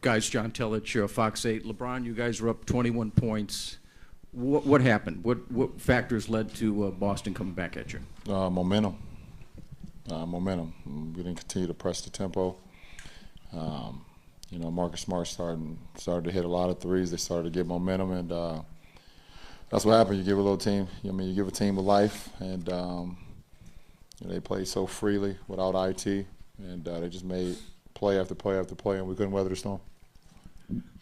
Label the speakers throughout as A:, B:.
A: Guys, John Telich, Fox 8. LeBron, you guys were up 21 points. What happened? What factors led to Boston coming back at you?
B: Momentum. Momentum. We didn't continue to press the tempo. Marcus Smart started to hit a lot of threes. They started to get momentum, and that's what happened. You give a little team. You give a team a life, and they played so freely without IT, and they just made play after play after play, and we couldn't weather the storm.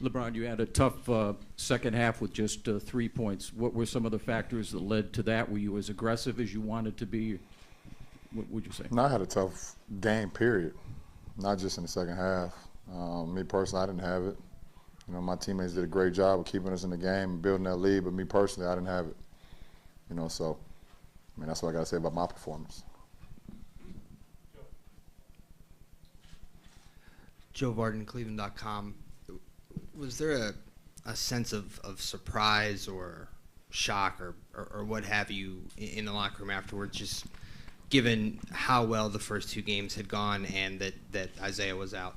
A: LeBron, you had a tough second half with just 3 points. What were some of the factors that led to that? Were you as aggressive as you wanted to be? What would you say?
B: No, I had a tough game, period, not just in the second half. Me personally, I didn't have it. My teammates did a great job of keeping us in the game and building that lead, but me personally, I didn't have it. That's what I got to say about my performance.
C: Joe Varden, Cleveland.com. Was there a sense of surprise or shock or what have you in the locker room afterwards, just given how well the first two games had gone and that Isaiah was out?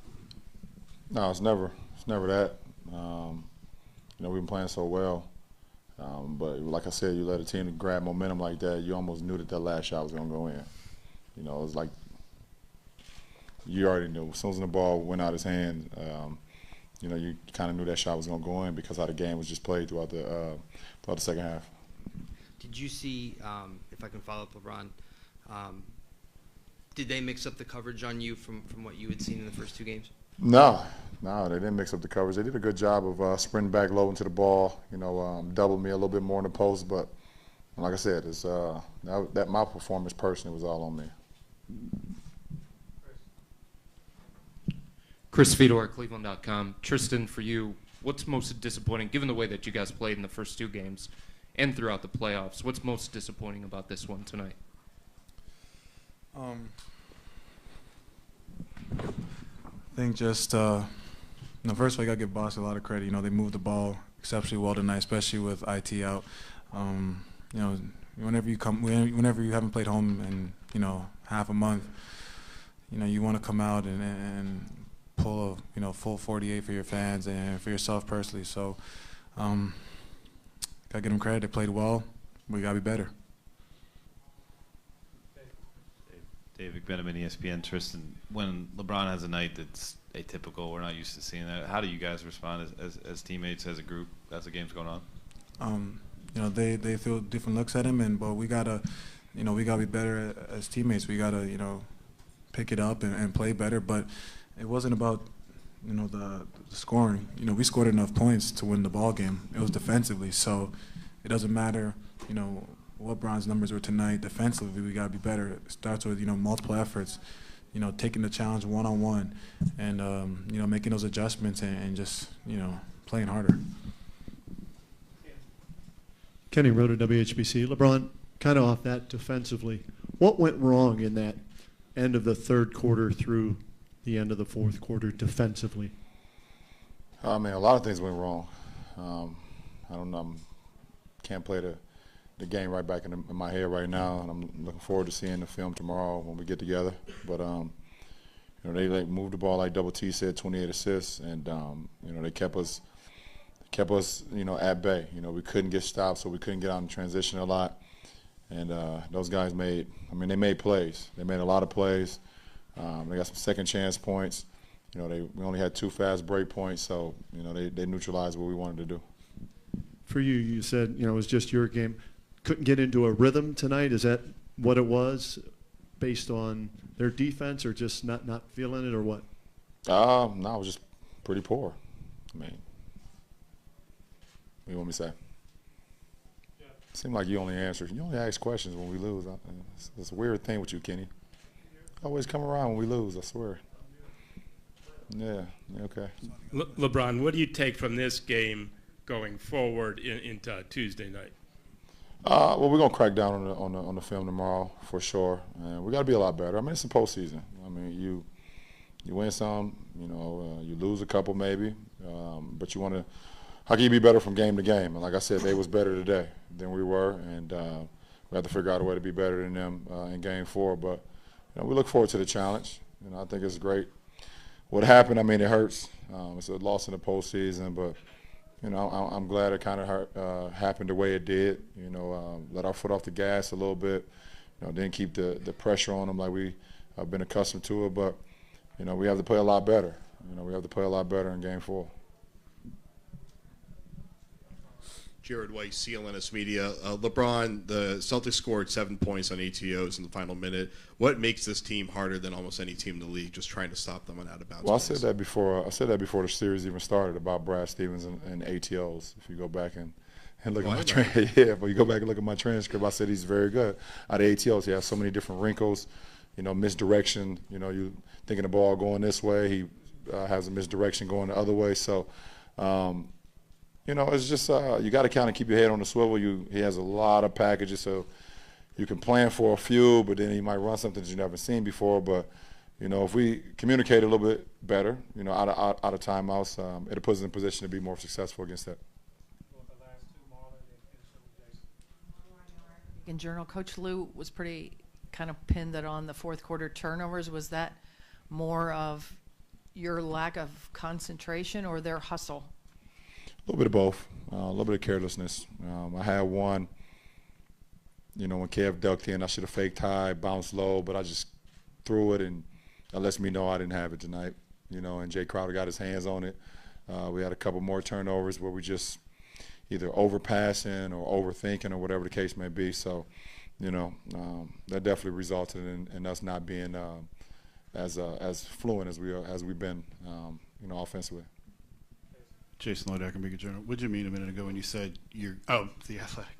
B: No, it's never that. We've been playing so well. But like I said, you let a team grab momentum like that, you almost knew that last shot was going to go in. It was like you already knew. As soon as the ball went out of his hand, you kind of knew that shot was going to go in because how the game was just played throughout the second half.
C: Did you see, if I can follow up, LeBron, did they mix up the coverage on you from what you had seen in the first two games?
B: No, they didn't mix up the coverage. They did a good job of sprinting back low into the ball, doubled me a little bit more in the post. But like I said, it's that my performance personally was all on me.
D: Chris Fedor, Cleveland.com. Tristan, for you, what's most disappointing, given the way that you guys played in the first two games and throughout the playoffs, what's most disappointing about this one tonight?
E: I think just, first of all, you got to give Boston a lot of credit. They moved the ball exceptionally well tonight, especially with IT out. Whenever you haven't played home in, half a month, you want to come out and pull a, full 48 for your fans and for yourself personally. So, got to give them credit. They played well. We got to be better.
F: David Benjamin, ESPN. Tristan, when LeBron has a night that's atypical, we're not used to seeing that. How do you guys respond as teammates, as a group, as the game's going on?
E: They feel different looks at him, but we gotta be better as teammates. We gotta, pick it up and play better. But it wasn't about, the scoring. We scored enough points to win the ball game. It was defensively, so it doesn't matter, what Bron's numbers were tonight. Defensively, we got to be better. It starts with, multiple efforts, taking the challenge one-on-one and, making those adjustments and just, playing harder.
G: Kenny Roder, WHBC. LeBron, kind of off that defensively, what went wrong in that end of the third quarter through the end of the fourth quarter defensively?
B: A lot of things went wrong. I don't know. Can't play the game right back in my head right now, and I'm looking forward to seeing the film tomorrow when we get together. But they moved the ball like Double T said, 28 assists, and they kept us at bay. We couldn't get stopped, so we couldn't get out in transition a lot. And those guys made plays. They made a lot of plays. They got some second chance points. We only had 2 fast break points, so they neutralized what we wanted to do.
G: For you, you said it was just your game. Couldn't get into a rhythm tonight. Is that what it was, based on their defense, or just not feeling it, or what?
B: No, it was just pretty poor. What do you want me to say? Yeah. Seemed like you only ask questions when we lose. It's a weird thing with you, Kenny. Always come around when we lose, I swear. Yeah, okay.
H: LeBron, what do you take from this game going forward into Tuesday night?
B: Well, we're gonna crack down on the film tomorrow for sure, and we got to be a lot better. It's the postseason. You win some, you lose a couple maybe, but you want to. How can you be better from game to game? And like I said, they was better today than we were, and we have to figure out a way to be better than them in Game 4. But we look forward to the challenge. I think it's great what happened, I mean, it hurts. It's a loss in the postseason, but you know, I'm glad it kind of happened the way it did. You know, let our foot off the gas a little bit. You know, didn't keep the pressure on them like we have been accustomed to it. But you know, we have to play a lot better. You know, we have to play a lot better in Game 4.
I: Jared White, CLNS Media. LeBron, the Celtics scored 7 points on ATOs in the final minute. What makes this team harder than almost any team in the league, just trying to stop them on out of bounds?
B: Well, I said that before the series even started about Brad Stevens and ATOs. If you go back and look at my transcript, but you go back and look at my transcript, I said he's very good at ATOs. He has so many different wrinkles, you know, misdirection. You know, you thinking the ball going this way, he has a misdirection going the other way. So. You know, it's just you got to kind of keep your head on the swivel. He has a lot of packages, so you can plan for a few, but then he might run something that you've never seen before. But you know, if we communicate a little bit better, you know, out of timeouts, it'll put us in a position to be more successful against that.
J: In Journal, Coach Lou was pretty kind of pinned that on the fourth quarter turnovers. Was that more of your lack of concentration or their hustle?
B: A little bit of both, a little bit of carelessness. I had one, you know, when Kev ducked in, I should have faked high, bounced low, but I just threw it, and that lets me know I didn't have it tonight. You know, and Jay Crowder got his hands on it. We had a couple more turnovers where we just either overpassing or overthinking or whatever the case may be. So, you know, that definitely resulted in us not being as fluent as we've been, you know, offensively.
K: Jason Lloyd, Academic Journal. What did you mean a minute ago when you said the Athletic?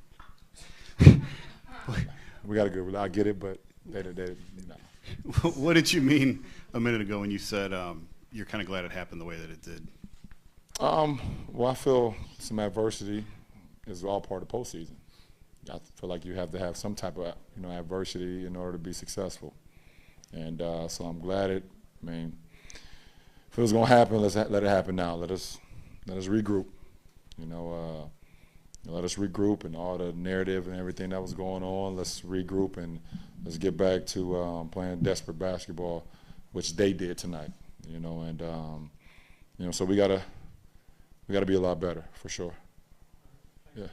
B: We got a good. I get it, but they no.
K: What did you mean a minute ago when you said you're kind of glad it happened the way that it did?
B: Well, I feel some adversity is all part of the postseason. I feel like you have to have some type of adversity in order to be successful, and so I'm glad it. I mean, if it was going to happen, let it happen now. Let us regroup. Let us regroup, and all the narrative and everything that was going on. Let's regroup and let's get back to playing desperate basketball, which they did tonight. So we gotta be a lot better for sure. Yeah.